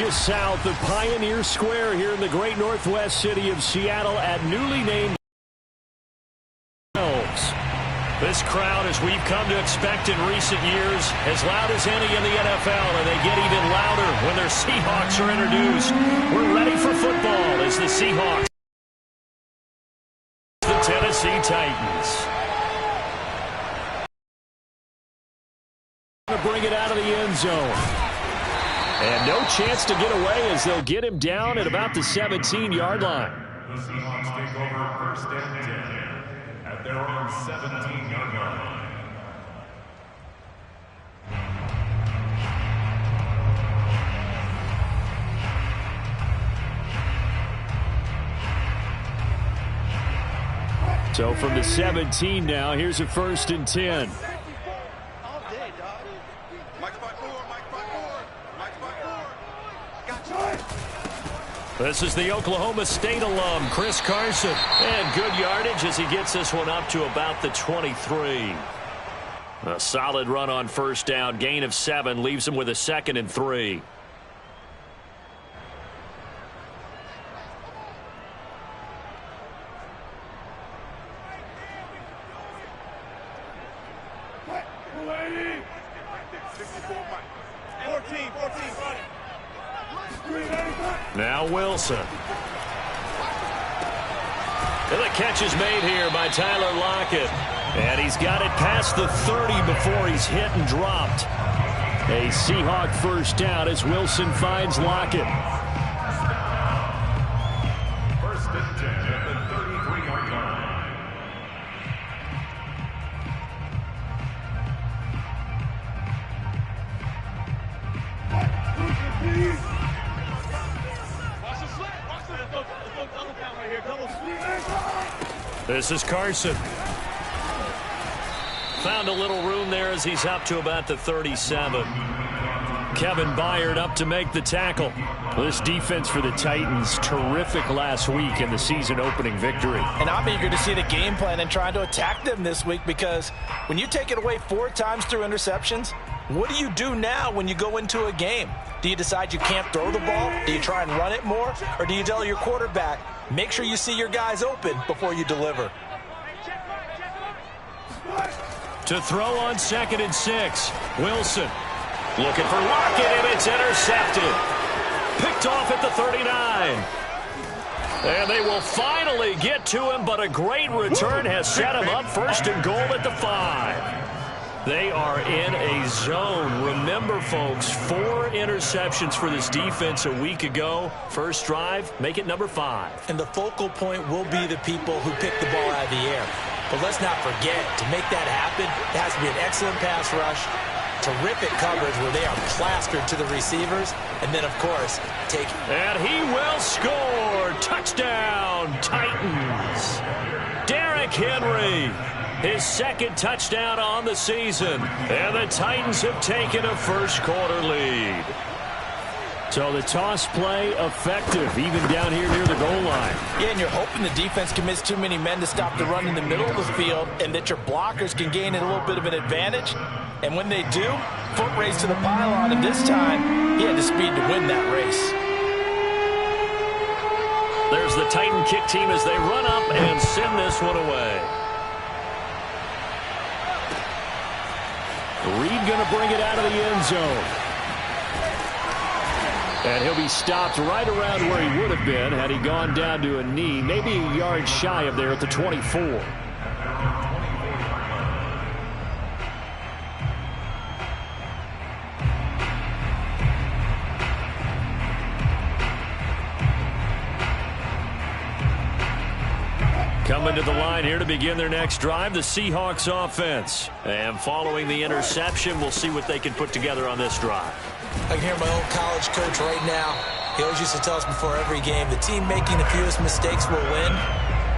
just south of Pioneer Square here in the great northwest city of Seattle at newly named This crowd, as we've come to expect in recent years, as loud as any in the NFL, and they get even louder when their Seahawks are introduced. We're ready for football as the Seahawks, the Tennessee Titans. To bring it out of the end zone. And no chance to get away as they'll get him down at about the 17-yard line. The Seahawks take over first and 10 at their own 17-yard line. So from the 17 now, here's a first and 10. This is the Oklahoma State alum, Chris Carson. And good yardage as he gets this one up to about the 23. A solid run on first down. Gain of 7 leaves him with a 2nd and 3. Now Wilson. And the catch is made here by Tyler Lockett. And he's got it past the 30 before he's hit and dropped. A Seahawk first down as Wilson finds Lockett. First and 10 at the 33-yard line. This is Carson. Found a little room there as he's up to about the 37. Kevin Byard up to make the tackle. This defense for the Titans, terrific last week in the season opening victory. And I'm eager to see the game plan and trying to attack them this week, because when you take it away 4 times through interceptions, what do you do now when you go into a game? Do you decide you can't throw the ball? Do you try and run it more? Or do you tell your quarterback, make sure you see your guys open before you deliver? To throw on 2nd and 6. Wilson looking for Lockett, and it's intercepted. Picked off at the 39. And they will finally get to him, but a great return has set him up first and goal at the 5. They are in a zone. Remember, folks, 4 interceptions for this defense a week ago. First drive, make it number 5. And the focal point will be the people who pick the ball out of the air. But let's not forget, to make that happen, it has to be an excellent pass rush, terrific coverage where they are plastered to the receivers, and then, of course, take it. And he will score. Touchdown, Titans. Derrick Henry. His 2nd touchdown on the season. And the Titans have taken a first-quarter lead. So the toss play effective, even down here near the goal line. Yeah, and you're hoping the defense commits too many men to stop the run in the middle of the field, and that your blockers can gain a little bit of an advantage. And when they do, foot race to the pylon, and this time, he had the speed to win that race. There's the Titan kick team as they run up and send this one away. Reed going to bring it out of the end zone. And he'll be stopped right around where he would have been had he gone down to a knee, maybe a yard shy of there at the 24. Coming to the line here to begin their next drive, the Seahawks offense. And following the interception, we'll see what they can put together on this drive. I can hear my old college coach right now. He always used to tell us before every game, the team making the fewest mistakes will win.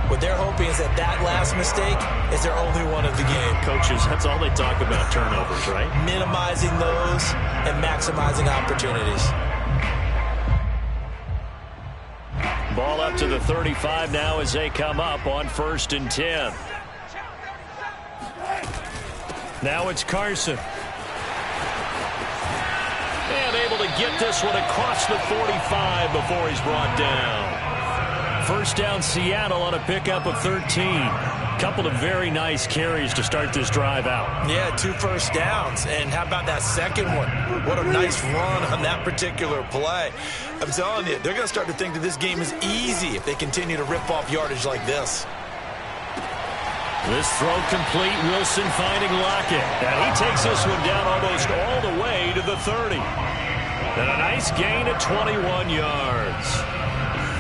What they're hoping is that that last mistake is their only one of the game. Coaches, that's all they talk about, turnovers, right? Minimizing those and maximizing opportunities. Ball up to the 35 now as they come up on 1st and 10. Now it's Carson. And able to to get this one across the 45 before he's brought down. First down, Seattle on a pickup of 13. Couple of very nice carries to start this drive out. Yeah, 2 first downs. And how about that second one? What a nice run on that particular play. I'm telling you, they're going to start to think that this game is easy if they continue to rip off yardage like this. This throw complete. Wilson finding Lockett. And he takes this one down almost all the way to the 30. And a nice gain of 21 yards.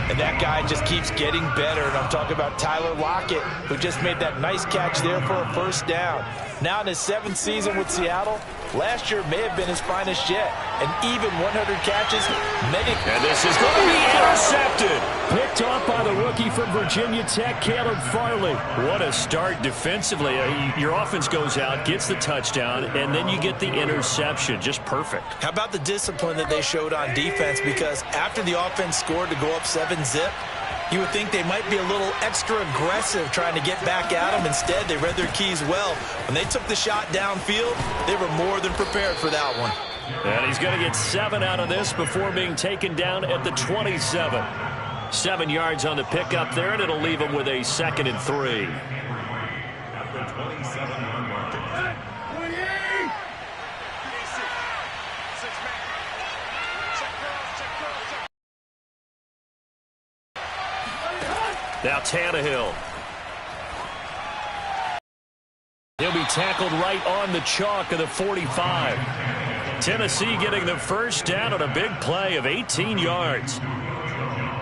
And that guy just keeps getting better. And I'm talking about Tyler Lockett, who just made that nice catch there for a first down. Now in his 7th season with Seattle, last year may have been his finest yet. And even 100 catches, many. And this is going to be intercepted. Picked off by the rookie from Virginia Tech, Caleb Farley. What a start defensively. Your offense goes out, gets the touchdown, and then you get the interception. Just perfect. How about the discipline that they showed on defense? Because after the offense scored to go up 7-zip, you would think they might be a little extra aggressive trying to get back at them. Instead, they read their keys well. When they took the shot downfield, they were more than prepared for that one. And he's going to get 7 out of this before being taken down at the 27. 7 yards on the pickup there, and it'll leave him with a 2nd and 3. At the 27-yard mark. Now Tannehill. He'll be tackled right on the chalk of the 45. Tennessee getting the first down on a big play of 18 yards.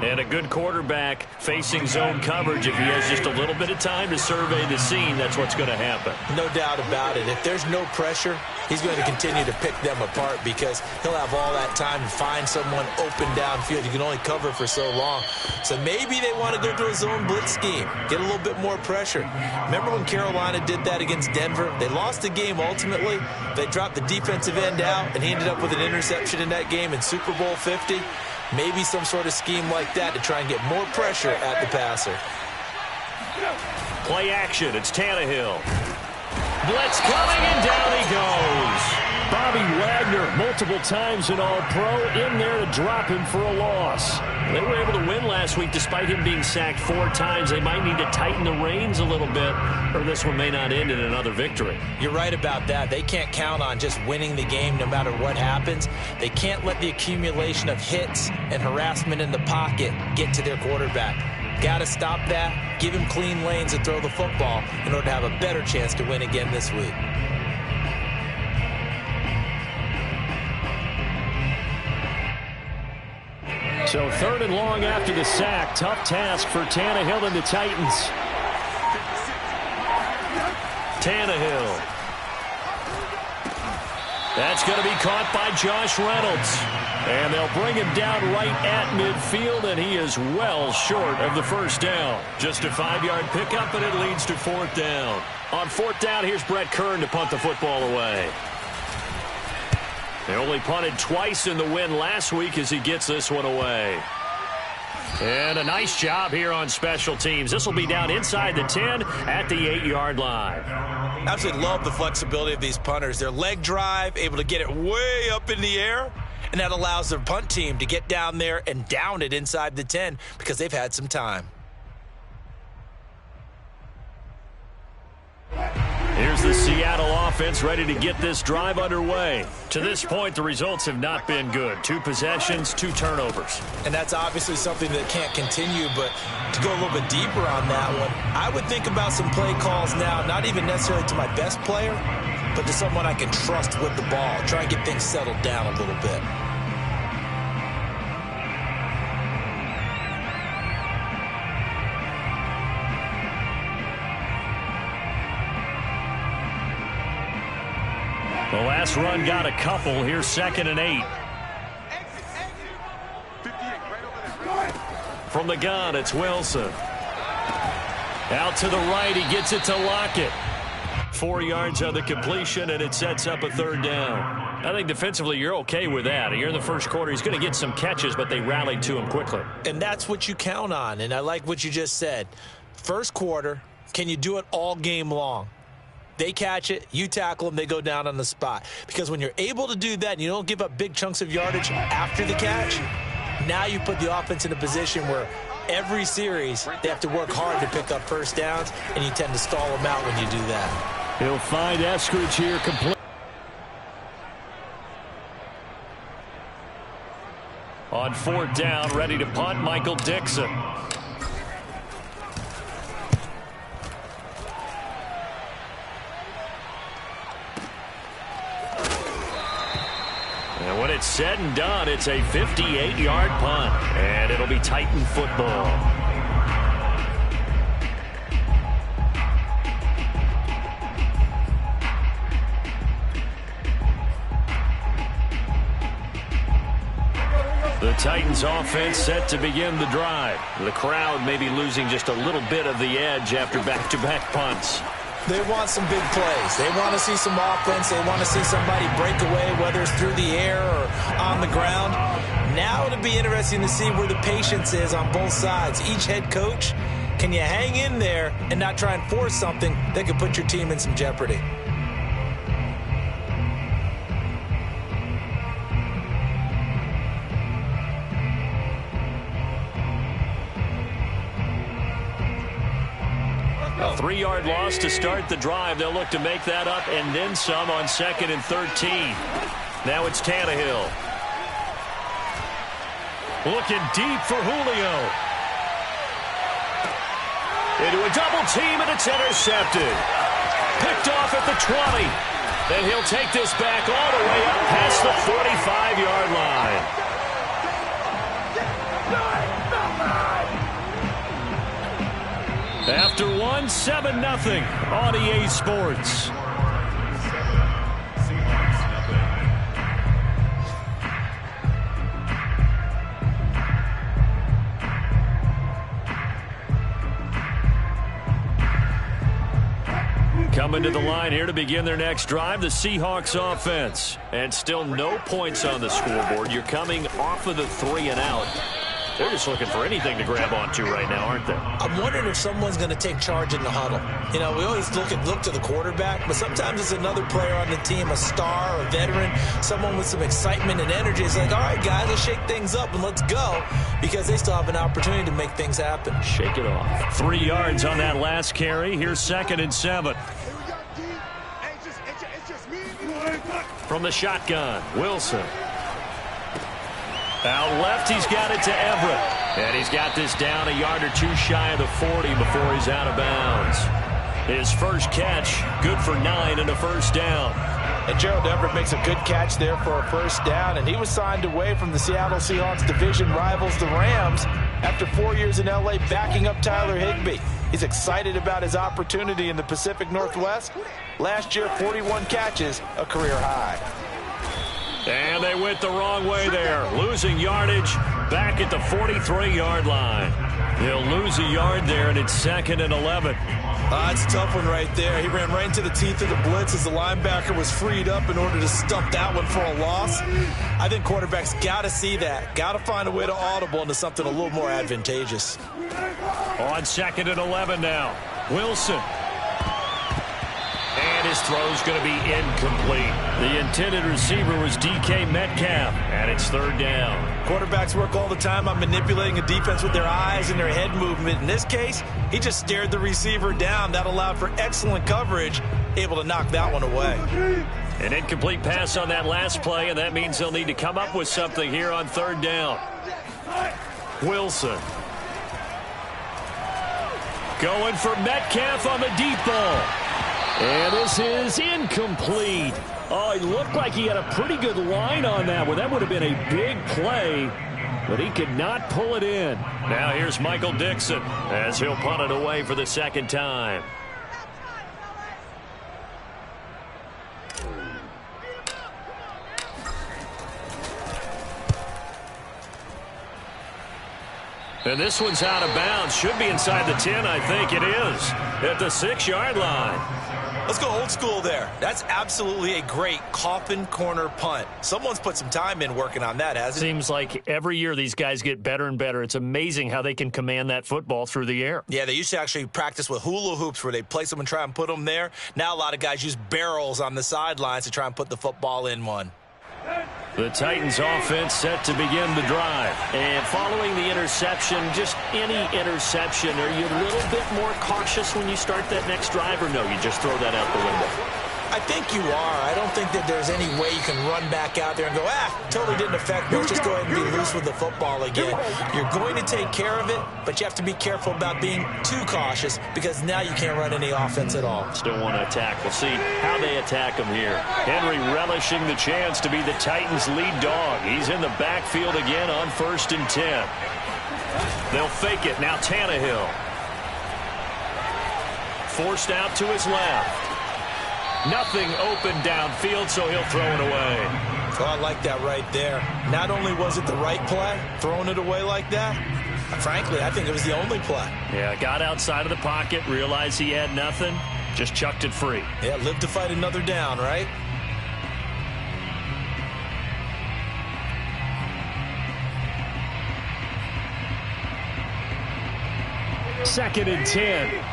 And a good quarterback facing zone coverage. If he has just a little bit of time to survey the scene, that's what's going to happen. No doubt about it. If there's no pressure, he's going to continue to pick them apart because he'll have all that time to find someone open downfield. You can only cover for so long. So maybe they want to go to a zone blitz scheme, get a little bit more pressure. Remember when Carolina did that against Denver? They lost the game ultimately. They dropped the defensive end out, and he ended up with an interception in that game in Super Bowl 50. Maybe some sort of scheme like that to try and get more pressure at the passer. Play action. It's Tannehill. Blitz coming, and down he goes. Bobby Wagner, multiple times an All-Pro, in there to drop him for a loss. They were able to win last week despite him being sacked 4 times. They might need to tighten the reins a little bit, or this one may not end in another victory. You're right about that. They can't count on just winning the game no matter what happens. They can't let the accumulation of hits and harassment in the pocket get to their quarterback. Got to stop that, give him clean lanes and throw the football in order to have a better chance to win again this week. So 3rd and long after the sack. Tough task for Tannehill and the Titans. Tannehill. That's going to be caught by Josh Reynolds. And they'll bring him down right at midfield, and he is well short of the first down. Just a 5-yard pickup, and it leads to 4th down. On 4th down, here's Brett Kern to punt the football away. They only punted twice in the win last week as he gets this one away. And a nice job here on special teams. This will be down inside the 10 at the 8-yard line. Absolutely love the flexibility of these punters. Their leg drive, able to get it way up in the air, and that allows their punt team to get down there and down it inside the 10 because they've had some time. Here's the Seattle offense ready to get this drive underway. To this point, the results have not been good. 2 possessions, 2 turnovers. And that's obviously something that can't continue, but to go a little bit deeper on that one, I would think about some play calls now, not even necessarily to my best player, but to someone I can trust with the ball. Try and get things settled down a little bit. The last run got a couple. Here's 2nd and 8. From the gun, it's Wilson. Out to the right, he gets it to Lockett. 4 yards on the completion, and it sets up a 3rd down. I think defensively you're okay with that. Here in the first quarter, he's going to get some catches, but they rallied to him quickly. And that's what you count on, and I like what you just said. First quarter, can you do it all game long? They catch it, you tackle them, they go down on the spot. Because when you're able to do that and you don't give up big chunks of yardage after the catch, now you put the offense in a position where every series they have to work hard to pick up first downs, and you tend to stall them out when you do that. He'll find Eskridge here complete. On 4th down, ready to punt, Michael Dixon. And when it's said and done, it's a 58-yard punt, and it'll be Titan football. The Titans offense set to begin the drive. The crowd may be losing just a little bit of the edge after back-to-back punts. They want some big plays. They want to see some offense. They want to see somebody break away, whether it's through the air or on the ground. Now it'll be interesting to see where the patience is on both sides. Each head coach, can you hang in there and not try and force something that could put your team in some jeopardy? A 3-yard loss to start the drive. They'll look to make that up and then some on 2nd and 13. Now it's Tannehill. Looking deep for Julio. Into a double team, and it's intercepted. Picked off at the 20. And he'll take this back all the way up past the 45-yard line. After one, 7-0 on EA Sports. Coming to the line here to begin their next drive, the Seahawks offense. And still no points on the scoreboard. You're coming off of the 3-and-out. They're just looking for anything to grab onto right now, aren't they? I'm wondering if someone's going to take charge in the huddle. You know, we always look to the quarterback, but sometimes it's another player on the team, a star, a veteran, someone with some excitement and energy. It's like, all right, guys, let's shake things up and let's go, because they still have an opportunity to make things happen. Shake it off. 3 yards on that last carry. Here's 2nd and 7. From the shotgun, Wilson. Out left, he's got it to Everett. And he's got this down a yard or two shy of the 40 before he's out of bounds. His first catch, good for 9 and a first down. And Gerald Everett makes a good catch there for a first down, and he was signed away from the Seattle Seahawks division rivals, the Rams, after 4 years in L.A. backing up Tyler Higbee. He's excited about his opportunity in the Pacific Northwest. Last year, 41 catches, a career high. And they went the wrong way there. Losing yardage back at the 43-yard line. They'll lose a yard there, and it's 2nd and 11. It's a tough one right there. He ran right into the teeth of the blitz as the linebacker was freed up in order to stump that one for a loss. I think quarterbacks got to see that. Got to find a way to audible into something a little more advantageous. On 2nd and 11 now. Wilson. And his throw's going to be incomplete. The intended receiver was DK Metcalf, and it's 3rd down. Quarterbacks work all the time on manipulating a defense with their eyes and their head movement. In this case, he just stared the receiver down. That allowed for excellent coverage, able to knock that one away. An incomplete pass on that last play, and that means they'll need to come up with something here on 3rd down. Wilson. Going for Metcalf on the deep ball. And this is incomplete. Oh, he looked like he had a pretty good line on that one. That would have been a big play, but he could not pull it in. Now here's Michael Dixon as he'll punt it away for the 2nd time. And this one's out of bounds. Should be inside the 10, I think it is. At the 6-yard line. Let's go old school there. That's absolutely a great coffin corner punt. Someone's put some time in working on that, hasn't it? Seems like every year these guys get better and better. It's amazing how they can command that football through the air. Yeah, they used to actually practice with hula hoops where they place them and try and put them there. Now a lot of guys use barrels on the sidelines to try and put the football in one. The Titans offense set to begin the drive. And following the interception, just any interception, are you a little bit more cautious when you start that next drive, or no, you just throw that out the window? I think you are. I don't think that there's any way you can run back out there and go, totally didn't affect me. Let's just go ahead and be loose with the football again. You're going to take care of it, but you have to be careful about being too cautious because now you can't run any offense at all. Still want to attack. We'll see how they attack him here. Henry relishing the chance to be the Titans' lead dog. He's in the backfield again on 1st and 10. They'll fake it. Now Tannehill. Forced out to his left. Nothing open downfield, so he'll throw it away. Oh, I like that right there. Not only was it the right play, throwing it away like that, frankly, I think it was the only play. Yeah, got outside of the pocket, realized he had nothing, just chucked it free. Yeah, live to fight another down, right? Second and 10.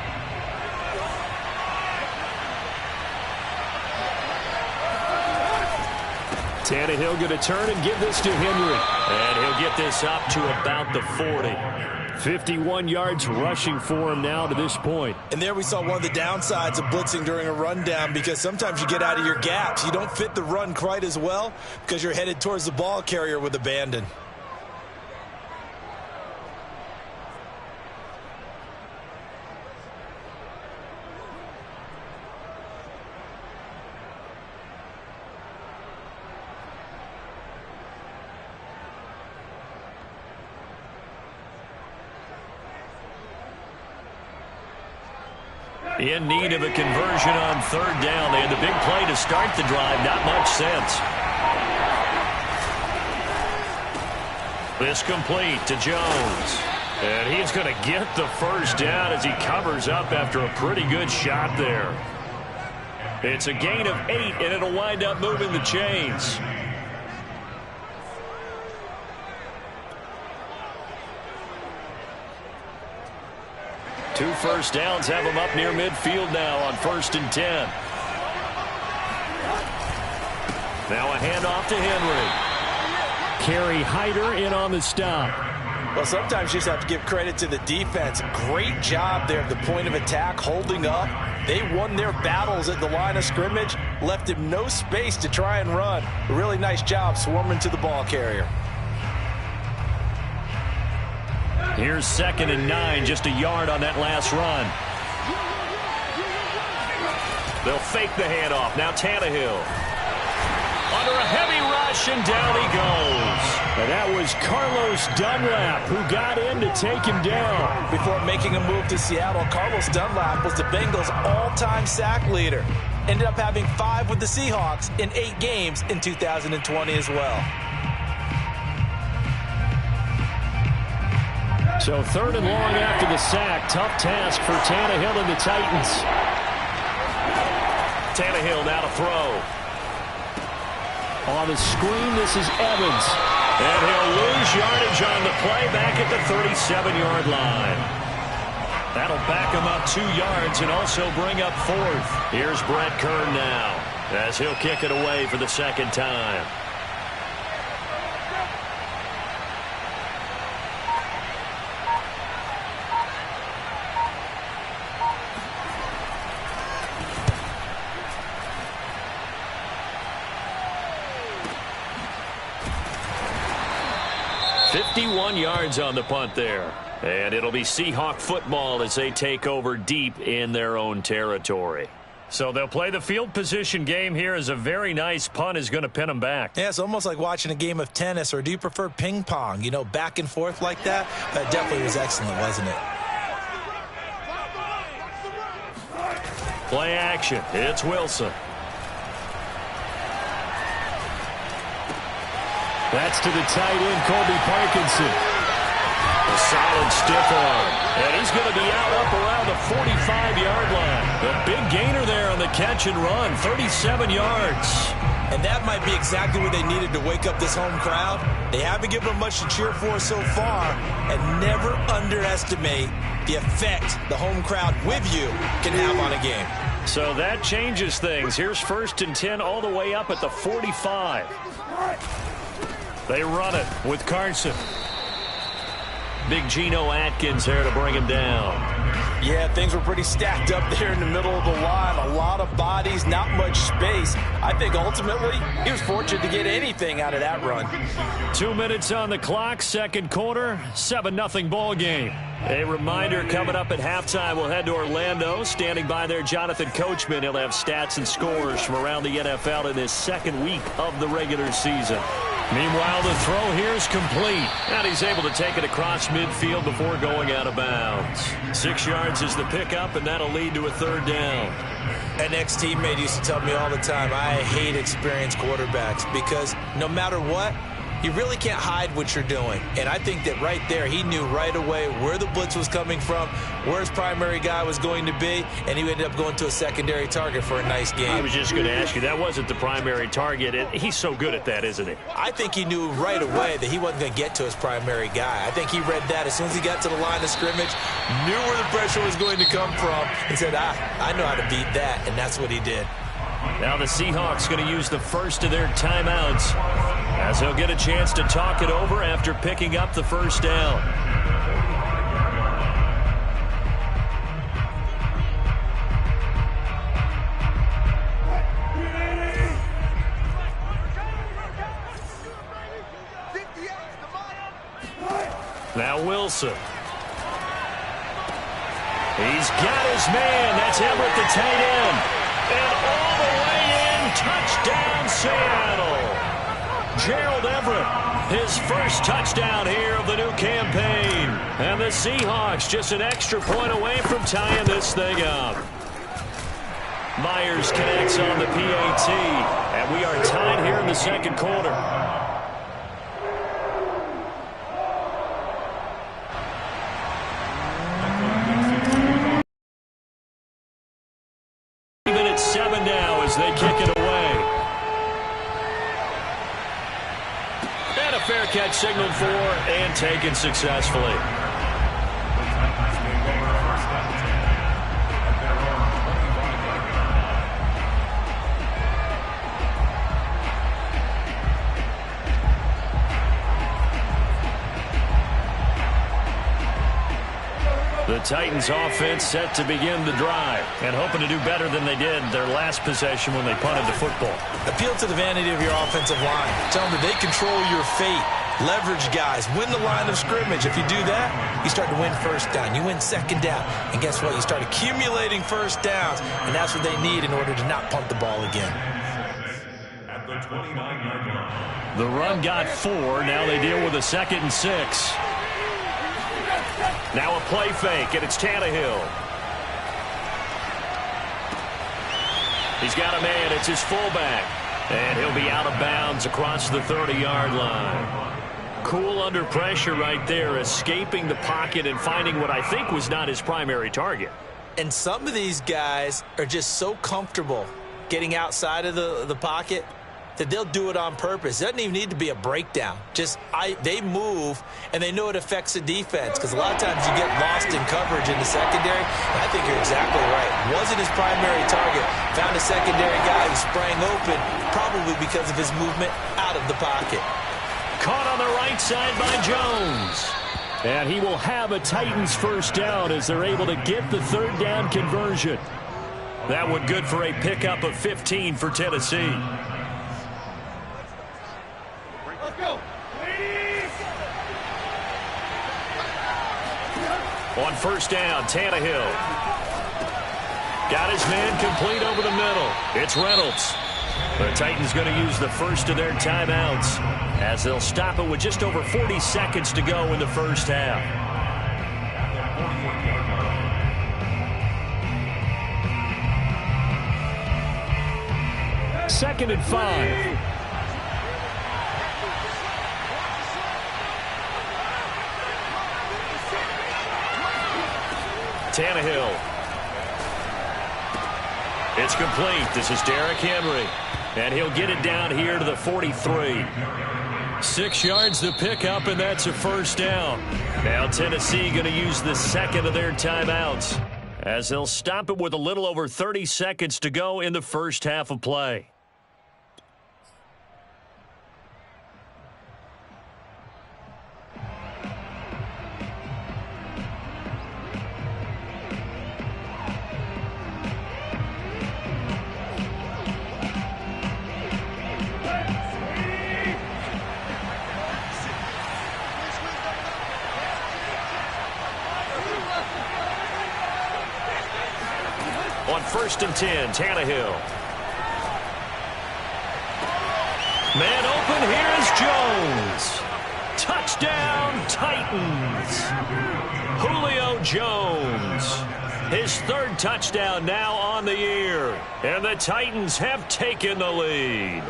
Tannehill going to turn and give this to Henry. And he'll get this up to about the 40. 51 yards rushing for him now to this point. And there we saw one of the downsides of blitzing during a rundown because sometimes you get out of your gaps. You don't fit the run quite as well because you're headed towards the ball carrier with abandon. In need of a conversion on 3rd down. They had the big play to start the drive. Not much sense. This complete to Jones. And he's going to get the 1st down as he covers up after a pretty good shot there. It's a gain of 8, and it'll wind up moving the chains. Two first downs have him up near midfield now on 1st and 10. Now a handoff to Henry. Kerry Hyder in on the stop. Well, sometimes you just have to give credit to the defense. Great job there at the point of attack, holding up. They won their battles at the line of scrimmage, left him no space to try and run. A really nice job swarming to the ball carrier. Here's 2nd and 9, just a yard on that last run. They'll fake the handoff. Now Tannehill. Under a heavy rush, and down he goes. And that was Carlos Dunlap who got in to take him down. Before making a move to Seattle, Carlos Dunlap was the Bengals' all-time sack leader. Ended up having 5 with the Seahawks in 8 games in 2020 as well. So 3rd and long after the sack. Tough task for Tannehill and the Titans. Tannehill now to throw. On the screen, this is Evans. And he'll lose yardage on the play back at the 37-yard line. That'll back him up 2 yards and also bring up 4th. Here's Brett Kern now as he'll kick it away for the 2nd time. Yards on the punt there. And it'll be Seahawk football as they take over deep in their own territory. So they'll play the field position game here as a very nice punt is going to pin them back. Yeah, it's almost like watching a game of tennis, or do you prefer ping pong? You know, back and forth like that? That definitely was excellent, wasn't it? Play action. It's Wilson. That's to the tight end, Colby Parkinson. A solid stiff arm. And he's going to be out up around the 45-yard line. The big gainer there on the catch and run, 37 yards. And that might be exactly what they needed to wake up this home crowd. They haven't given them much to cheer for so far. And never underestimate the effect the home crowd with you can have on a game. So that changes things. Here's 1st and 10 all the way up at the 45. They run it with Carson. Big Geno Atkins there to bring him down. Yeah, things were pretty stacked up there in the middle of the line. A lot of bodies, not much space. I think ultimately he was fortunate to get anything out of that run. 2 minutes on the clock, second quarter, 7-0 ball game. A reminder coming up at halftime, we'll head to Orlando. Standing by there, Jonathan Coachman. He'll have stats and scores from around the NFL in this second week of the regular season. Meanwhile, the throw here is complete. And he's able to take it across midfield before going out of bounds. 6 yards is the pickup, and that'll lead to a 3rd down. An ex-teammate used to tell me all the time, I hate experienced quarterbacks because no matter what, you really can't hide what you're doing. And I think that right there, he knew right away where the blitz was coming from, where his primary guy was going to be, and he ended up going to a secondary target for a nice game. I was just going to ask you, that wasn't the primary target. He's so good at that, isn't he? I think he knew right away that he wasn't going to get to his primary guy. I think he read that as soon as he got to the line of scrimmage, knew where the pressure was going to come from, and said, I know how to beat that, and that's what he did. Now the Seahawks going to use the first of their timeouts as they'll get a chance to talk it over after picking up the 1st down. Now Wilson. He's got his man. That's Everett, the tight end. And all the way in, touchdown Seattle. Gerald Everett, his first touchdown here of the new campaign. And the Seahawks just an extra point away from tying this thing up. Myers connects on the PAT, and we are tied here in the second quarter. Even at 7 now as they kick it away. And a fair catch signaled for and taken successfully. The Titans offense set to begin the drive and hoping to do better than they did their last possession when they punted the football. Appeal to the vanity of your offensive line. Tell them that they control your fate. Leverage guys. Win the line of scrimmage. If you do that, you start to win 1st down. You win 2nd down. And guess what? You start accumulating 1st downs. And that's what they need in order to not punt the ball again. At the 29-yard line. The run got 4. Now they deal with a 2nd and 6. Now a play fake, and it's Tannehill. He's got a man. It's his fullback. And he'll be out of bounds across the 30-yard line. Cool under pressure right there, escaping the pocket and finding what I think was not his primary target. And some of these guys are just so comfortable getting outside of the pocket that they'll do it on purpose. It doesn't even need to be a breakdown. They move, and they know it affects the defense because a lot of times you get lost in coverage in the secondary. And I think you're exactly right. Wasn't his primary target. Found a secondary guy who sprang open, probably because of his movement out of the pocket. Caught on the right side by Jones. And he will have a Titans 1st down as they're able to get the 3rd down conversion. That one good for a pickup of 15 for Tennessee. On 1st down, Tannehill. Got his man complete over the middle. It's Reynolds. The Titans going to use the first of their timeouts as they'll stop it with just over 40 seconds to go in the 1st half. 2nd and 5. Tannehill. It's complete. This is Derrick Henry. And he'll get it down here to the 43. 6 yards to pick up, and that's a first down. Now Tennessee going to use the second of their timeouts, as they'll stop it with a little over 30 seconds to go in the first half of play. On 1st and 10, Tannehill. Man open, here's Jones. Touchdown, Titans. Julio Jones. His 3rd touchdown now on the year. And the Titans have taken the lead.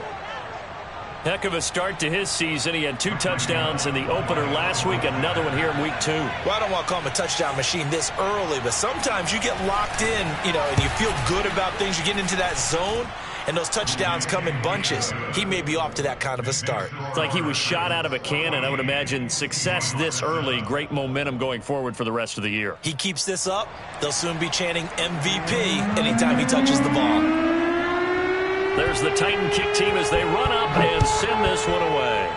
Heck of a start to his season. He had 2 touchdowns in the opener last week, another one here in week 2. Well, I don't want to call him a touchdown machine this early, but sometimes you get locked in, and you feel good about things. You get into that zone, and those touchdowns come in bunches. He may be off to that kind of a start. It's like he was shot out of a cannon. I would imagine success this early, great momentum going forward for the rest of the year. He keeps this up, they'll soon be chanting MVP anytime he touches the ball. There's the Titan kick team as they run up and send this one away.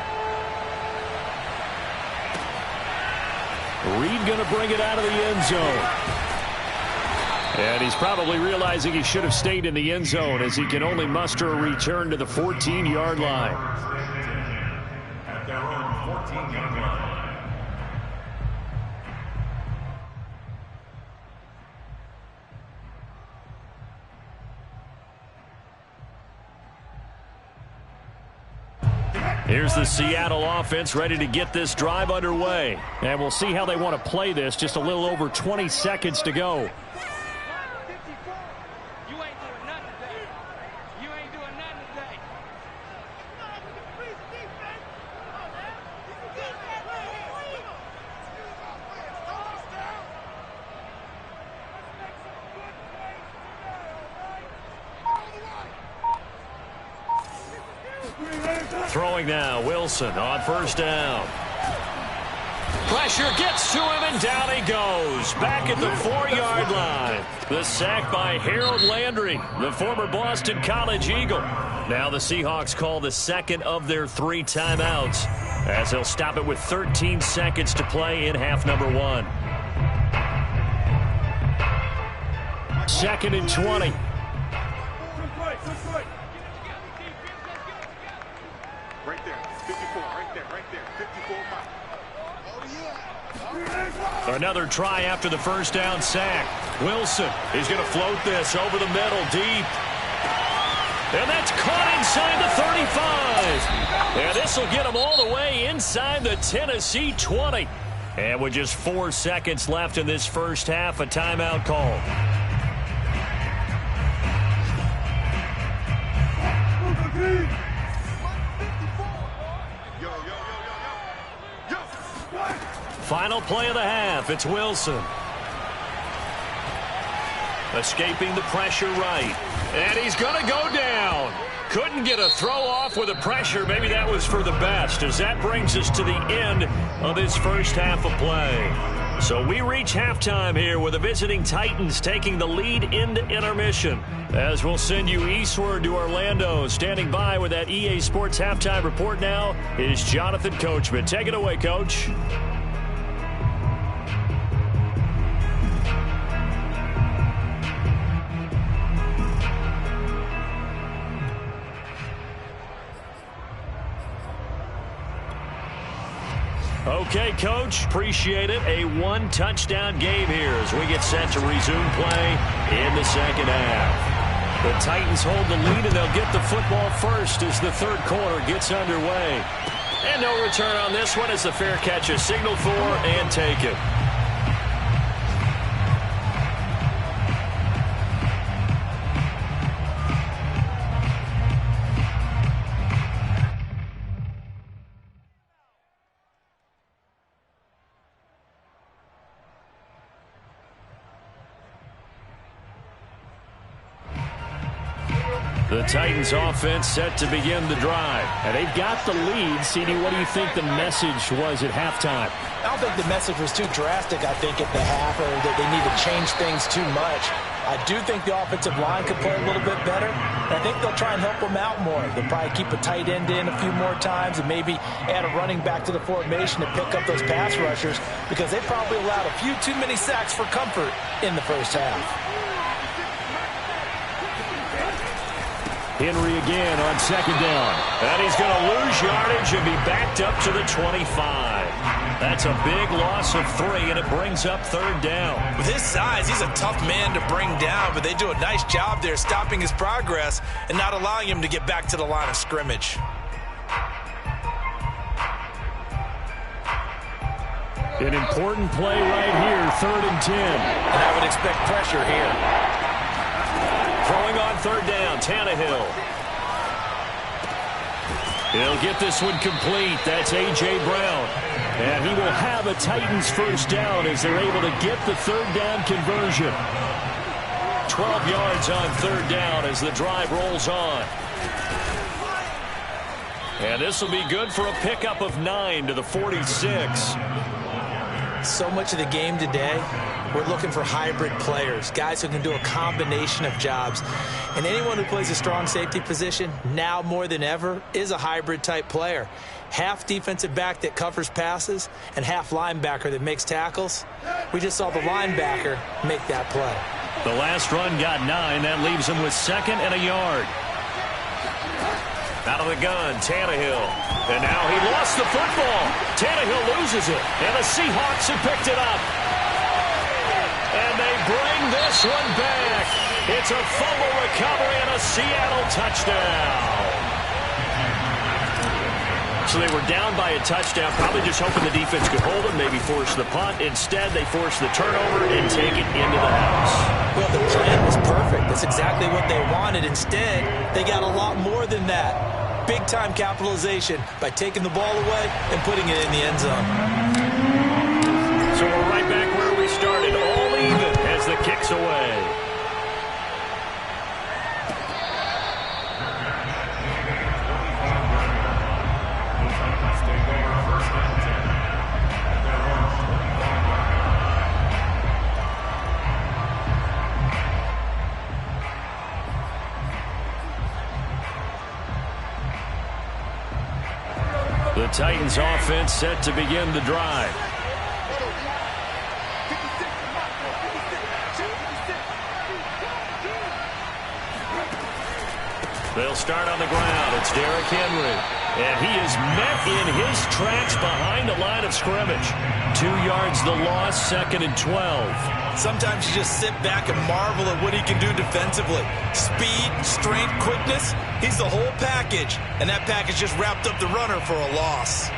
Reed going to bring it out of the end zone. And he's probably realizing he should have stayed in the end zone, as he can only muster a return to the 14-yard line. At their own 14-yard line. Here's the Seattle offense ready to get this drive underway. And we'll see how they want to play this. Just a little over 20 seconds to go. Throwing now, Wilson on 1st down. Pressure gets to him, and down he goes. Back at the 4-yard line. The sack by Harold Landry, the former Boston College Eagle. Now the Seahawks call the second of their 3 timeouts, as they'll stop it with 13 seconds to play in half number 1. 2nd and 20. Another try after the first down sack. Wilson is going to float this over the middle deep. And that's caught inside the 35. And this will get him all the way inside the Tennessee 20. And with just 4 seconds left in this first half, a timeout call. Final play of the half. It's Wilson. Escaping the pressure right. And he's going to go down. Couldn't get a throw off with the pressure. Maybe that was for the best, as that brings us to the end of this first half of play. So we reach halftime here with the visiting Titans taking the lead into intermission. As we'll send you eastward to Orlando. Standing by with that EA Sports halftime report now is Jonathan Coachman. Take it away, Coach. Okay, Coach, appreciate it. A 1-touchdown game here as we get set to resume play in the second half. The Titans hold the lead, and they'll get the football first as the third quarter gets underway. And no return on this one as the fair catch is signaled for and taken. The Titans offense set to begin the drive. And they've got the lead. CD, what do you think the message was at halftime? I don't think the message was too drastic, I think, at the half, or that they need to change things too much. I do think the offensive line could play a little bit better. And I think they'll try and help them out more. They'll probably keep a tight end in a few more times and maybe add a running back to the formation to pick up those pass rushers, because they probably allowed a few too many sacks for comfort in the first half. Henry again on second down. And he's going to lose yardage and be backed up to the 25. That's a big loss of 3, and it brings up third down. With his size, he's a tough man to bring down, but they do a nice job there stopping his progress and not allowing him to get back to the line of scrimmage. An important play right here, 3rd and 10. And I would expect pressure here. Throwing on third down, Tannehill. He'll get this one complete. That's A.J. Brown. And he will have a Titans first down as they're able to get the third down conversion. 12 yards on third down as the drive rolls on. And this will be good for a pickup of 9 to the 46. So much of the game today, we're looking for hybrid players, guys who can do a combination of jobs. And anyone who plays a strong safety position, now more than ever, is a hybrid type player. Half defensive back that covers passes and half linebacker that makes tackles. We just saw the linebacker make that play. The last run got 9. That leaves him with 2nd and a yard. Out of the gun, Tannehill. And now he lost the football. Tannehill loses it. And the Seahawks have picked it up. And they bring this one back. It's a fumble recovery and a Seattle touchdown. So they were down by a touchdown, probably just hoping the defense could hold them, maybe force the punt. Instead, they forced the turnover and take it into the house. Well, the plan was perfect. That's exactly what they wanted. Instead, they got a lot more than that. Big-time capitalization by taking the ball away and putting it in the end zone. So we're right back where we started, all even as the kick's away. The Titans offense set to begin the drive. They'll start on the ground. It's Derrick Henry. And he is met in his tracks behind the line of scrimmage. 2 yards the loss, 2nd and 12. Sometimes you just sit back and marvel at what he can do defensively. Speed, strength, quickness. He's the whole package. And that package just wrapped up the runner for a loss.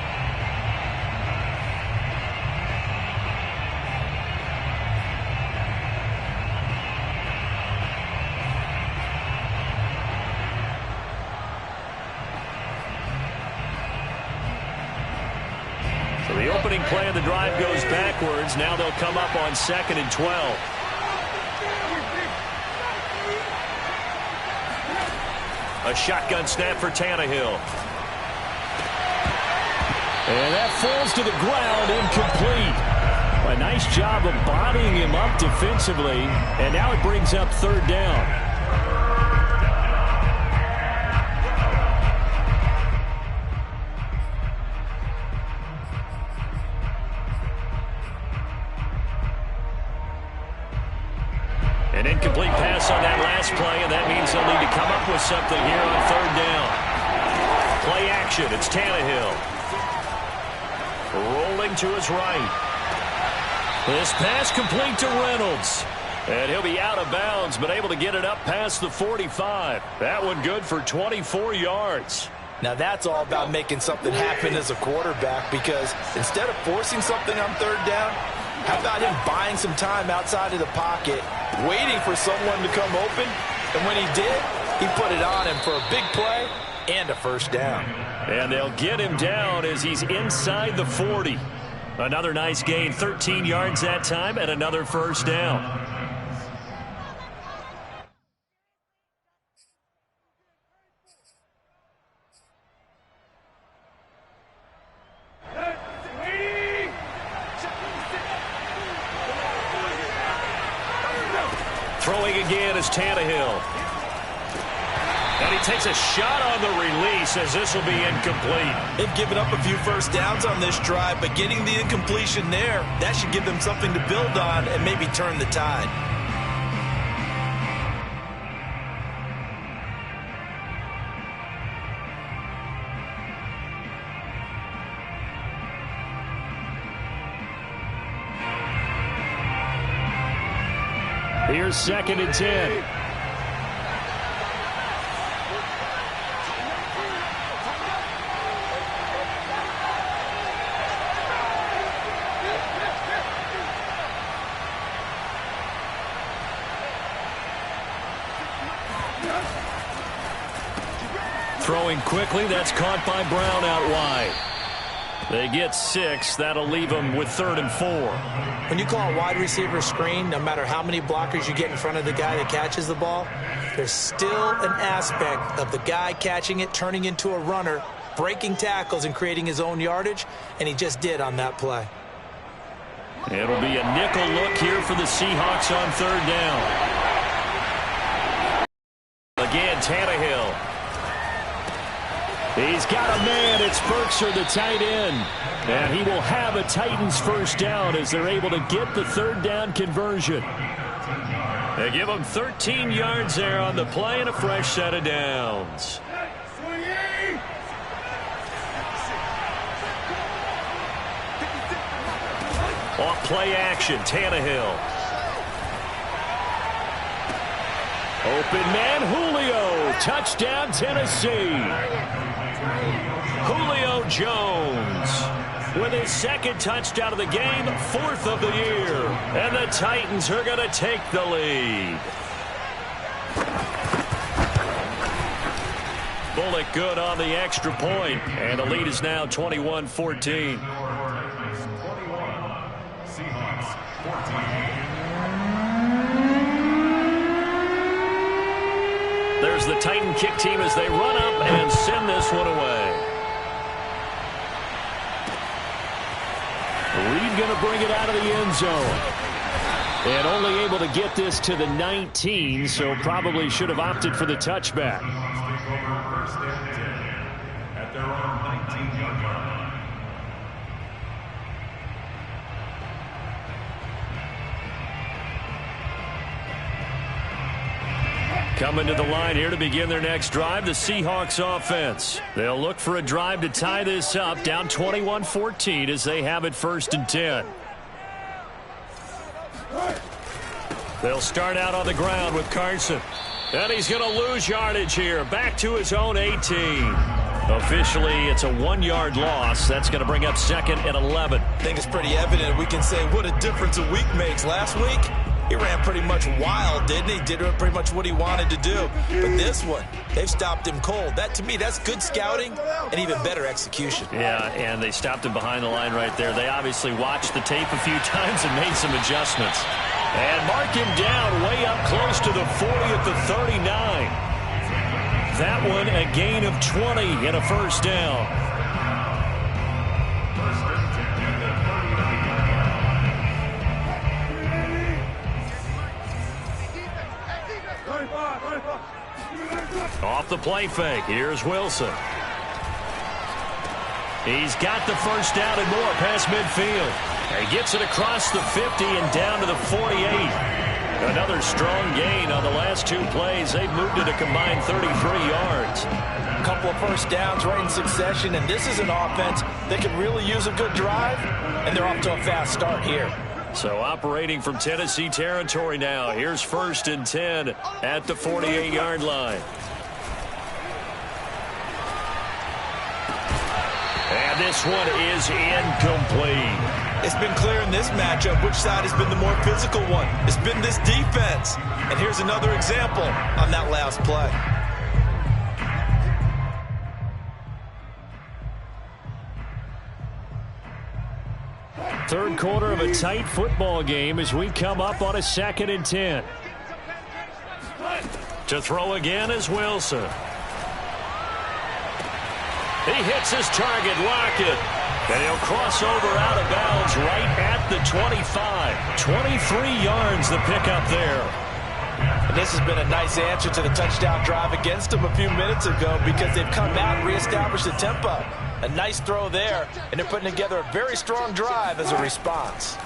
So the opening play of the drive goes backwards. Now they'll come up on 2nd and 12. A shotgun snap for Tannehill. And that falls to the ground, incomplete. A nice job of bodying him up defensively. And now it brings up third down. An incomplete pass on that last play, and that means they'll need to come up with something here on third down. Play action, it's Tannehill. Rolling to his right. This pass complete to Reynolds. And he'll be out of bounds, but able to get it up past the 45. That one good for 24 yards. Now that's all about making something happen as a quarterback, because instead of forcing something on third down, how about him buying some time outside of the pocket, waiting for someone to come open, and when he did, he put it on him for a big play and a first down. And they'll get him down as he's inside the 40. Another nice gain, 13 yards that time, and another first down. Throwing again is Tannehill. And he takes a shot on the release as this will be incomplete. They've given up a few first downs on this drive, but getting the incompletion there, that should give them something to build on and maybe turn the tide. Here's 2nd and 10. Throwing quickly, that's caught by Brown out wide. They get 6. That'll leave them with 3rd and 4. When you call a wide receiver screen, no matter how many blockers you get in front of the guy that catches the ball, there's still an aspect of the guy catching it, turning into a runner, breaking tackles and creating his own yardage, and he just did on that play. It'll be a nickel look here for the Seahawks on 3rd down. Again, Tannehill. He's got a man. It's Berkshire, the tight end. And he will have a Titans first down as they're able to get the 3rd down conversion. They give him 13 yards there on the play and a fresh set of downs. Off play action, Tannehill. Open man, Julio. Touchdown, Tennessee. Julio Jones with his 2nd touchdown of the game, 4th of the year. And the Titans are going to take the lead. Bullock good on the extra point, and the lead is now 21-14. Seahawks 14. There's the Titan kick team as they run up and send this one away. Reed going to bring it out of the end zone. And only able to get this to the 19, so probably should have opted for the touchback. First and 10 at their own 19-yard line. Coming to the line here to begin their next drive, the Seahawks offense. They'll look for a drive to tie this up, down 21-14 as they have it 1st and 10. They'll start out on the ground with Carson. And he's going to lose yardage here, back to his own 18. Officially, it's a 1-yard loss. That's going to bring up 2nd and 11. I think it's pretty evident. We can say what a difference a week makes. Last week, he ran pretty much wild, didn't he? Did pretty much what he wanted to do. But this one, they've stopped him cold. That, to me, that's good scouting and even better execution. Yeah, and they stopped him behind the line right there. They obviously watched the tape a few times and made some adjustments. And mark him down way up close to the 40 at the 39. That one a gain of 20 and a first down. Off the play fake, here's Wilson. He's got the first down and more past midfield. He gets it across the 50 and down to the 48. Another strong gain on the last 2 plays. They've moved it a combined 33 yards. A couple of first downs right in succession, and this is an offense that could really use a good drive, and they're off to a fast start here. So operating from Tennessee territory now. Here's 1st and 10 at the 48-yard line. And this one is incomplete. It's been clear in this matchup which side has been the more physical one. It's been this defense. And here's another example on that last play. Third quarter of a tight football game as we come up on a 2nd and 10. To throw again is Wilson. He hits his target, Lockett. And he'll cross over out of bounds right at the 25. 23 yards the pickup there. And this has been a nice answer to the touchdown drive against them a few minutes ago because they've come out and reestablished the tempo. A nice throw there, and they're putting together a very strong drive as a response.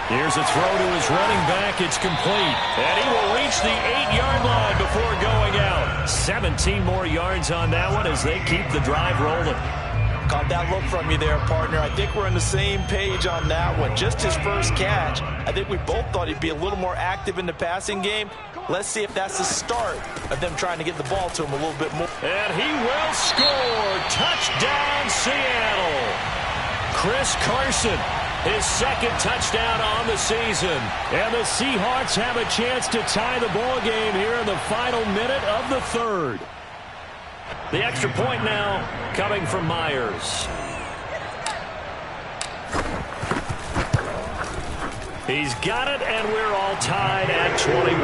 Here's a throw to his running back. It's complete. And he will reach the 8-yard line before going out. 17 more yards on that one as they keep the drive rolling. Caught that look from you there, partner. I think we're on the same page on that one. Just his first catch. I think we both thought he'd be a little more active in the passing game. Let's see if that's the start of them trying to get the ball to him a little bit more. And he will score. Touchdown, Seattle. Chris Carson, his second touchdown on the season. And the Seahawks have a chance to tie the ball game here in the final minute of the third. The extra point now coming from Myers. He's got it, and we're all tied at 21.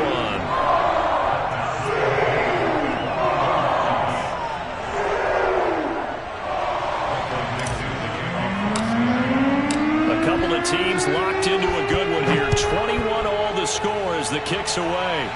A couple of teams locked into a good one here. 21 all the score as the kick's away.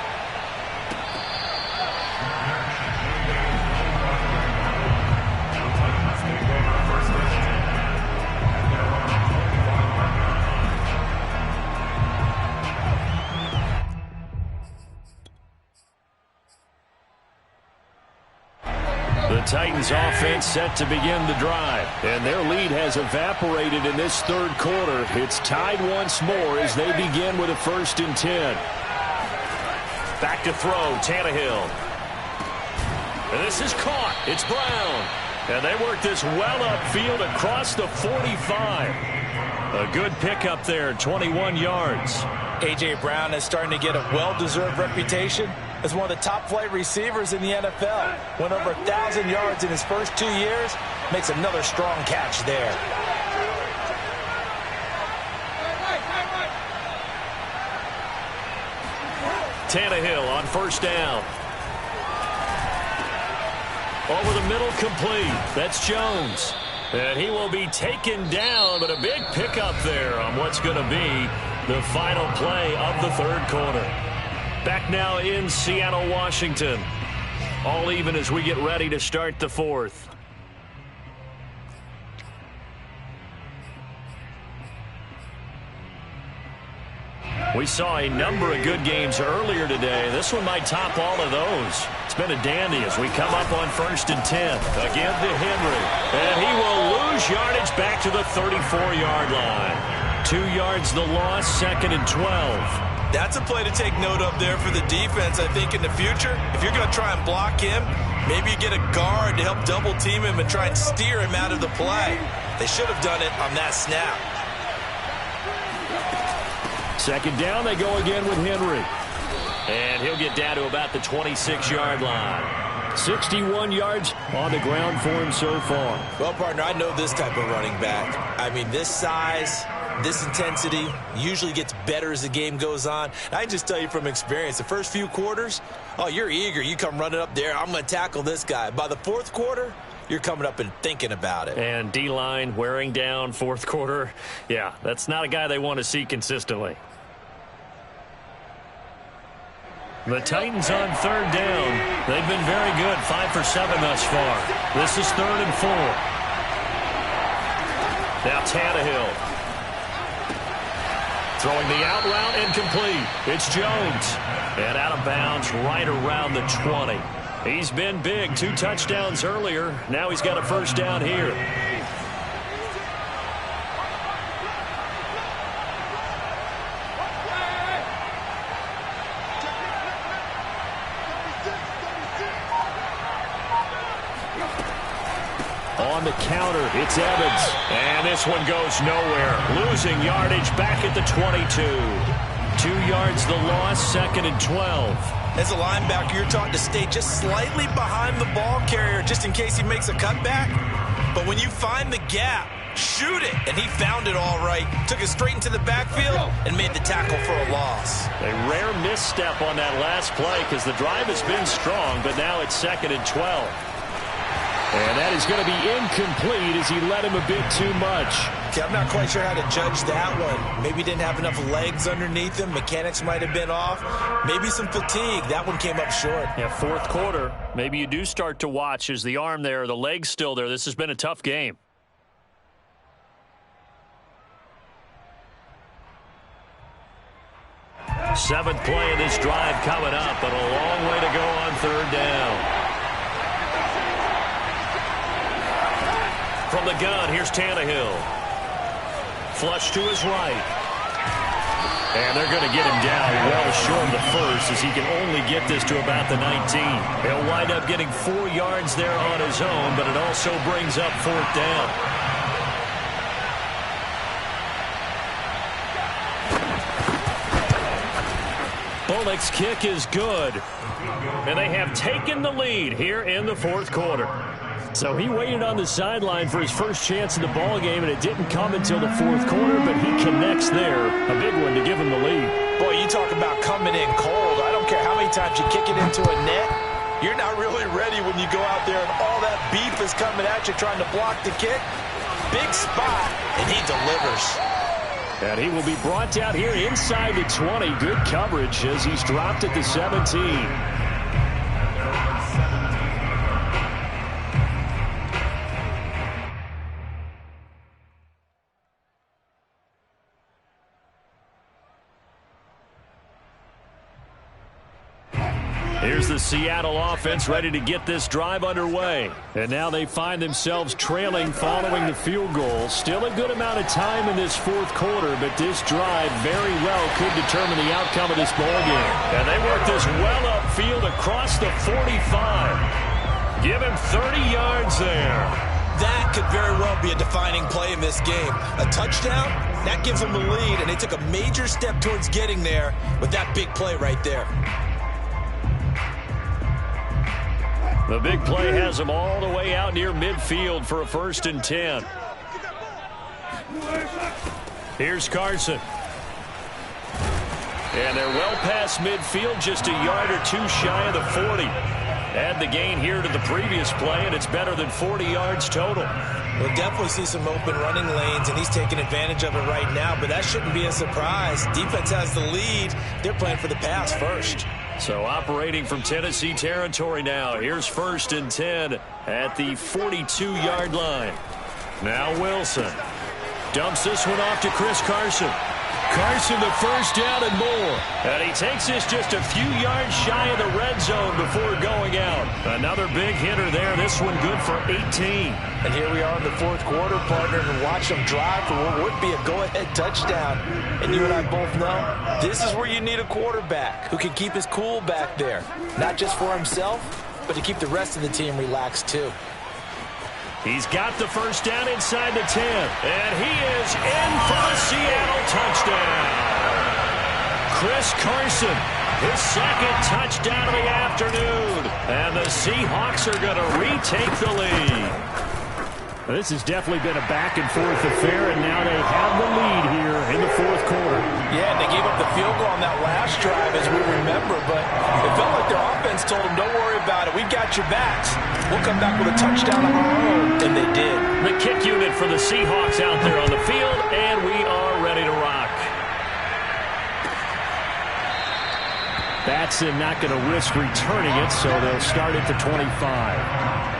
The Titans offense set to begin the drive. And their lead has evaporated in this third quarter. It's tied once more as they begin with a 1st and 10. Back to throw, Tannehill. And this is caught. It's Brown. And they work this well upfield across the 45. A good pickup there, 21 yards. A.J. Brown is starting to get a well-deserved reputation as one of the top-flight receivers in the NFL. Went over 1,000 yards in his first 2 years. Makes another strong catch there. Tannehill on 1st down. Over the middle, complete. That's Jones. And he will be taken down, but a big pickup there on what's going to be the final play of the third quarter. Back now in Seattle, Washington. All even as we get ready to start the fourth. We saw a number of good games earlier today. This one might top all of those. It's been a dandy as we come up on 1st and 10. Again to Henry. And he will lose yardage back to the 34-yard line. 2 yards the loss, 2nd and 12. That's a play to take note of there for the defense, I think, in the future. If you're going to try and block him, maybe you get a guard to help double-team him and try and steer him out of the play. They should have done it on that snap. 2nd down, they go again with Henry. And he'll get down to about the 26-yard line. 61 yards on the ground for him so far. Well, partner, I know this type of running back. I mean, this size, this intensity usually gets better as the game goes on. I can just tell you from experience, the first few quarters, oh, you're eager. You come running up there, I'm going to tackle this guy. By the 4th quarter, you're coming up and thinking about it. And D-line wearing down 4th quarter. Yeah, that's not a guy they want to see consistently. The Titans on 3rd down. They've been very good, 5 for 7 thus far. This is 3rd and 4. Now Tannehill. Throwing the out route incomplete. It's Jones. And out of bounds right around the 20. He's been big. 2 touchdowns earlier. Now he's got a 1st down here. On the counter, it's Evans. And this one goes nowhere. Losing yardage back at the 22. 2 yards the loss, 2nd and 12. As a linebacker, you're taught to stay just slightly behind the ball carrier just in case he makes a cutback. But when you find the gap, shoot it. And he found it all right. Took it straight into the backfield and made the tackle for a loss. A rare misstep on that last play because the drive has been strong, but now it's 2nd and 12. And that is going to be incomplete as he led him a bit too much. Okay, I'm not quite sure how to judge that one. Maybe he didn't have enough legs underneath him. Mechanics might have been off. Maybe some fatigue. That one came up short. Yeah, fourth quarter. Maybe you do start to watch. Is the arm there, the leg's still there? This has been a tough game. Seventh play of this drive coming up, but a long way to go on third down. From the gun, here's Tannehill. Flush to his right. And they're going to get him down well short of the first as he can only get this to about the 19. He'll wind up getting 4 yards there on his own, but it also brings up fourth down. Bullock's kick is good. And they have taken the lead here in the fourth quarter. So he waited on the sideline for his first chance in the ball game, and it didn't come until the fourth quarter, but he connects there. A big one to give him the lead. Boy, you talk about coming in cold. I don't care how many times you kick it into a net. You're not really ready when you go out there and all that beef is coming at you trying to block the kick. Big spot, and he delivers. And he will be brought down here inside the 20. Good coverage as he's dropped at the 17. Here's the Seattle offense ready to get this drive underway. And now they find themselves trailing following the field goal. Still a good amount of time in this fourth quarter, but this drive very well could determine the outcome of this ball game. And they work this well upfield across the 45. Give him 30 yards there. That could very well be a defining play in this game. A touchdown, that gives them the lead, and they took a major step towards getting there with that big play right there. The big play has them all the way out near midfield for a 1st and 10. Here's Carson. And they're well past midfield, just a yard or two shy of the 40. Add the gain here to the previous play, and it's better than 40 yards total. We'll definitely see some open running lanes, and he's taking advantage of it right now, but that shouldn't be a surprise. Defense has the lead. They're playing for the pass first. So operating from Tennessee territory now. Here's 1st and 10 at the 42-yard line. Now Wilson dumps this one off to Chris Carson. Carson the first down and more. And he takes this just a few yards shy of the red zone before going out. Another big hitter there. This one good for 18. And here we are in the fourth quarter, partner, and watch them drive for what would be a go-ahead touchdown. And you and I both know this is where you need a quarterback who can keep his cool back there. Not just for himself, but to keep the rest of the team relaxed too. He's got the first down inside the 10. And he is in for the Seattle touchdown. Chris Carson, his second touchdown of the afternoon. And the Seahawks are going to retake the lead. This has definitely been a back-and-forth affair, and now they have the lead here in the fourth quarter. Yeah, and they gave up the field goal on that last drive, as we remember, but it felt like their offense told them, don't worry about it. We've got your backs. We'll come back with a touchdown of our own, and they did. The kick unit for the Seahawks out there on the field, and we are ready to rock. Batson not going to risk returning it, so they'll start at the 25.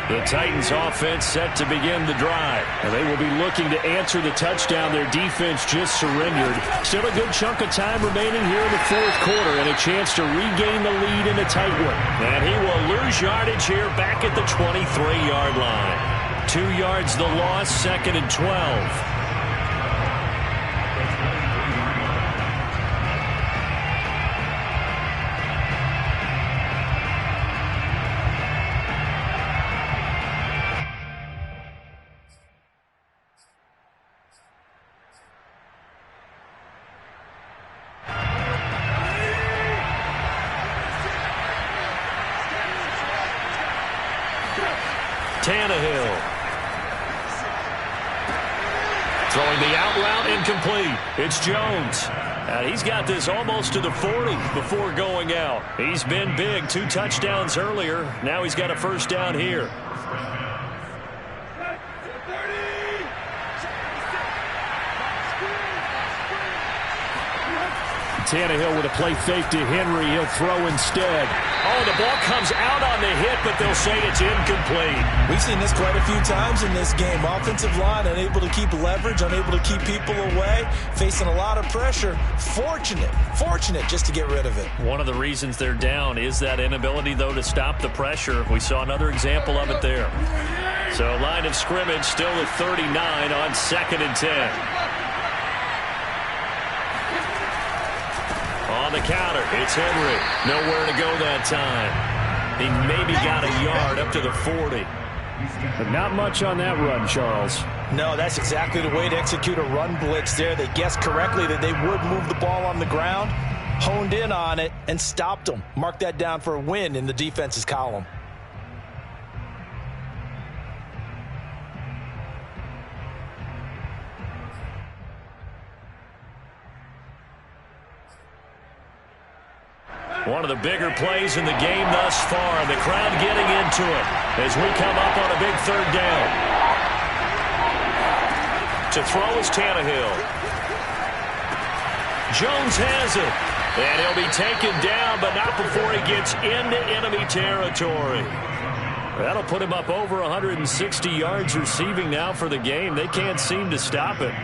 The Titans offense set to begin the drive. And they will be looking to answer the touchdown their defense just surrendered. Still a good chunk of time remaining here in the fourth quarter and a chance to regain the lead in a tight one. And he will lose yardage here back at the 23-yard line. 2 yards the loss, 2nd and 12. Tannehill. Throwing the out route incomplete. It's Jones. And he's got this almost to the 40 before going out. He's been big. 2 touchdowns earlier. Now he's got a first down here. Tannehill with a play fake to Henry. He'll throw instead. Oh, the ball comes out on the hit, but they'll say it's incomplete. We've seen this quite a few times in this game. Offensive line unable to keep leverage, unable to keep people away, facing a lot of pressure. Fortunate just to get rid of it. One of the reasons they're down is that inability, though, to stop the pressure. We saw another example of it there. So line of scrimmage still at 39 on 2nd and 10. On the counter, it's Henry. Nowhere to go that time. He maybe got a yard up to the 40. But not much on that run, Charles. No, that's exactly the way to execute a run blitz there. They guessed correctly that they would move the ball on the ground, honed in on it, and stopped them. Mark that down for a win in the defense's column. One of the bigger plays in the game thus far, and the crowd getting into it as we come up on a big 3rd down. To throw is Tannehill. Jones has it, and he'll be taken down, but not before he gets into enemy territory. That'll put him up over 160 yards receiving now for the game. They can't seem to stop it.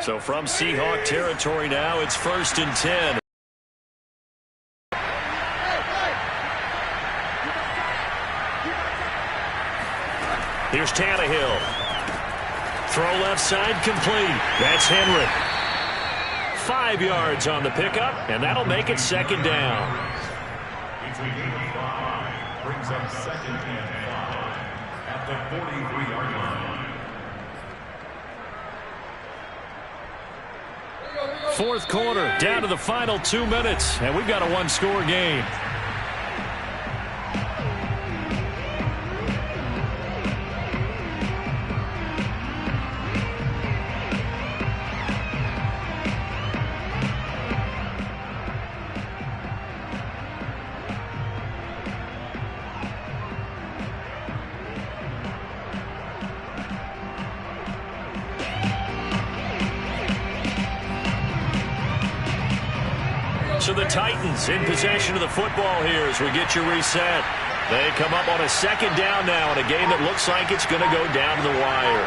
So from Seahawk territory now, it's 1st and 10. Here's Tannehill. Throw left side complete. That's Henry. 5 yards on the pickup, and that'll make it 2nd down. It's a gain of 5. Brings up 2nd and 5 at the 43-yard line. 4th quarter, down to the final 2 minutes, and we've got a 1-score game. So the Titans in possession of the football here as we get you reset. They come up on a 2nd down now in a game that looks like it's going to go down to the wire.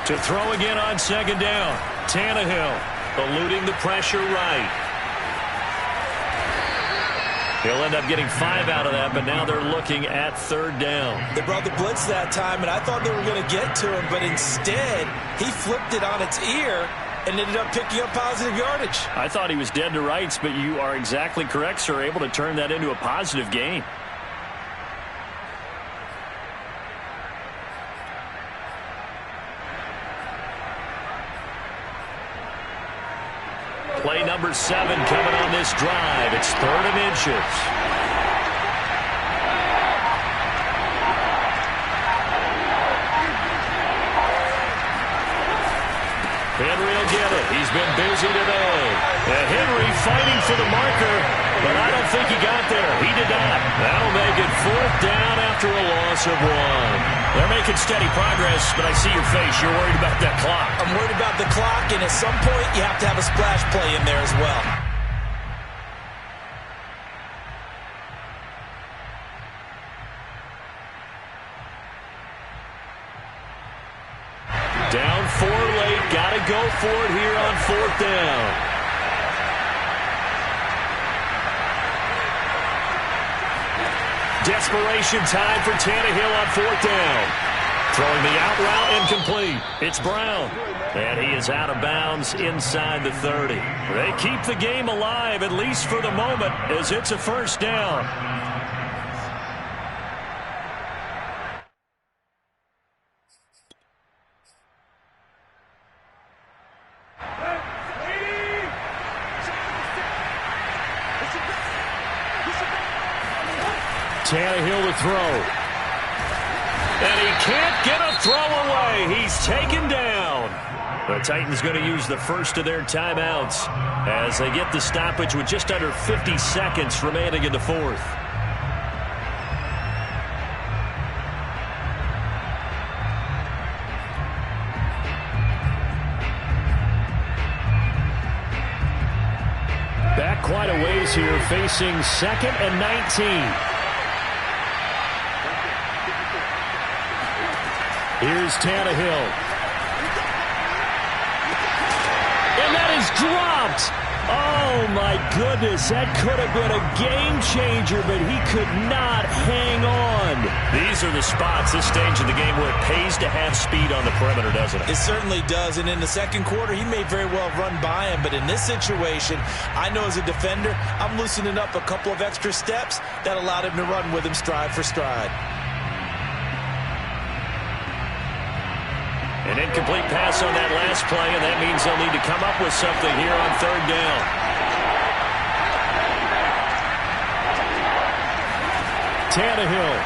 To throw again on 2nd down. Tannehill eluding the pressure right. He'll end up getting 5 out of that, but now they're looking at 3rd down. They brought the blitz that time, and I thought they were going to get to him, but instead, he flipped it on its ear and ended up picking up positive yardage. I thought he was dead to rights, but you are exactly correct, sir, able to turn that into a positive gain. Play number 7 coming on this drive. It's 3rd and inches. Henry will get it. He's been busy today. And Henry fighting for the marker, but I don't think he got there. He did not. That'll make it 4th down after a loss of 1. They're making steady progress, but I see your face. You're worried about that clock. I'm worried about the clock, and at some point, you have to have a splash play in there as well. Down 4 late. Got to go for it here on 4th down. Desperation time for Tannehill on 4th down. Throwing the out route incomplete. It's Brown. And he is out of bounds inside the 30. They keep the game alive, at least for the moment, as it's a 1st down. Tannehill to throw. And he can't get a throw away. He's taken down. The Titans going to use the first of their timeouts as they get the stoppage with just under 50 seconds remaining in the fourth. Back quite a ways here, facing 2nd and 19. Here's Tannehill. And that is dropped. Oh, my goodness. That could have been a game changer, but he could not hang on. These are the spots, this stage of the game, where it pays to have speed on the perimeter, doesn't it? It certainly does, and in the second quarter, he may very well run by him, but in this situation, I know as a defender, I'm loosening up a couple of extra steps that allowed him to run with him stride for stride. An incomplete pass on that last play, and that means they'll need to come up with something here on third down. Tannehill.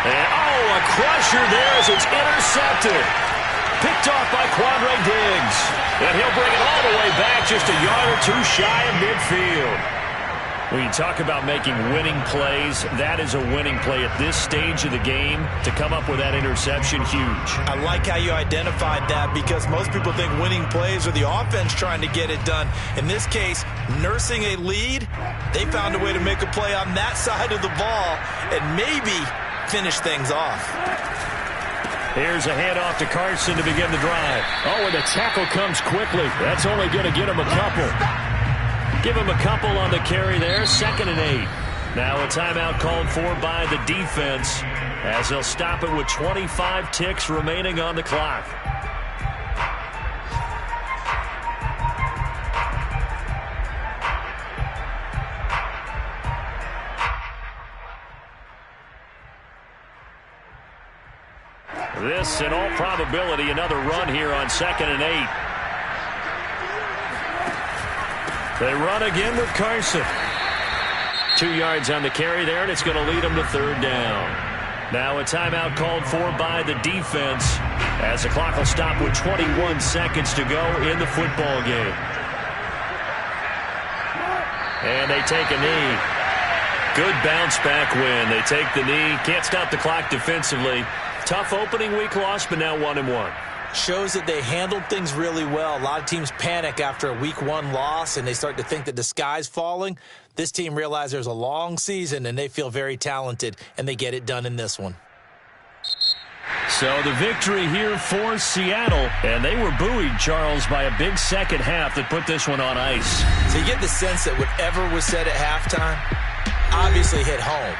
And, a crusher there as it's intercepted. Picked off by Quandre Diggs. And he'll bring it all the way back just a yard or two shy of midfield. When you talk about making winning plays, that is a winning play at this stage of the game. To come up with that interception, huge. I like how you identified that because most people think winning plays are the offense trying to get it done. In this case, nursing a lead, they found a way to make a play on that side of the ball and maybe finish things off. Here's a handoff to Carson to begin the drive. Oh, and the tackle comes quickly. That's only going to get him a couple. Give him a couple on the carry there, 2nd and 8. Now a timeout called for by the defense as they'll stop it with 25 ticks remaining on the clock. This, in all probability, another run here on 2nd and 8. They run again with Carson. 2 yards on the carry there, and it's going to lead them to third down. Now a timeout called for by the defense as the clock will stop with 21 seconds to go in the football game. And they take a knee. Good bounce back win. They take the knee. Can't stop the clock defensively. Tough opening week loss, but now 1-1. Shows that they handled things really well. A lot of teams panic after a week 1 loss, and they start to think that the sky's falling. This team realizes there's a long season, and they feel very talented, and they get it done in this one. So the victory here for Seattle, and they were buoyed, Charles, by a big second half that put this one on ice. So you get the sense that whatever was said at halftime obviously hit home.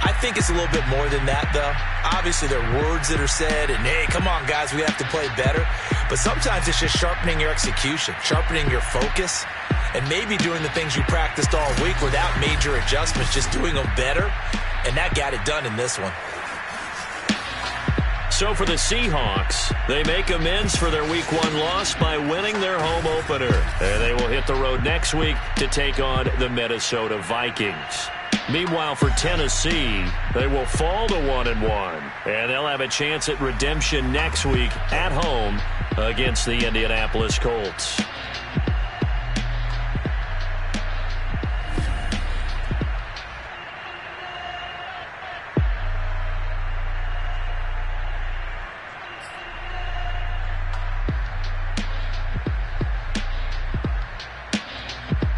I think it's a little bit more than that, though. Obviously, there are words that are said, and, hey, come on, guys, we have to play better. But sometimes it's just sharpening your execution, sharpening your focus, and maybe doing the things you practiced all week without major adjustments, just doing them better, and that got it done in this one. So for the Seahawks, they make amends for their Week 1 loss by winning their home opener. And they will hit the road next week to take on the Minnesota Vikings. Meanwhile, for Tennessee, they will fall to 1-1, and they'll have a chance at redemption next week at home against the Indianapolis Colts.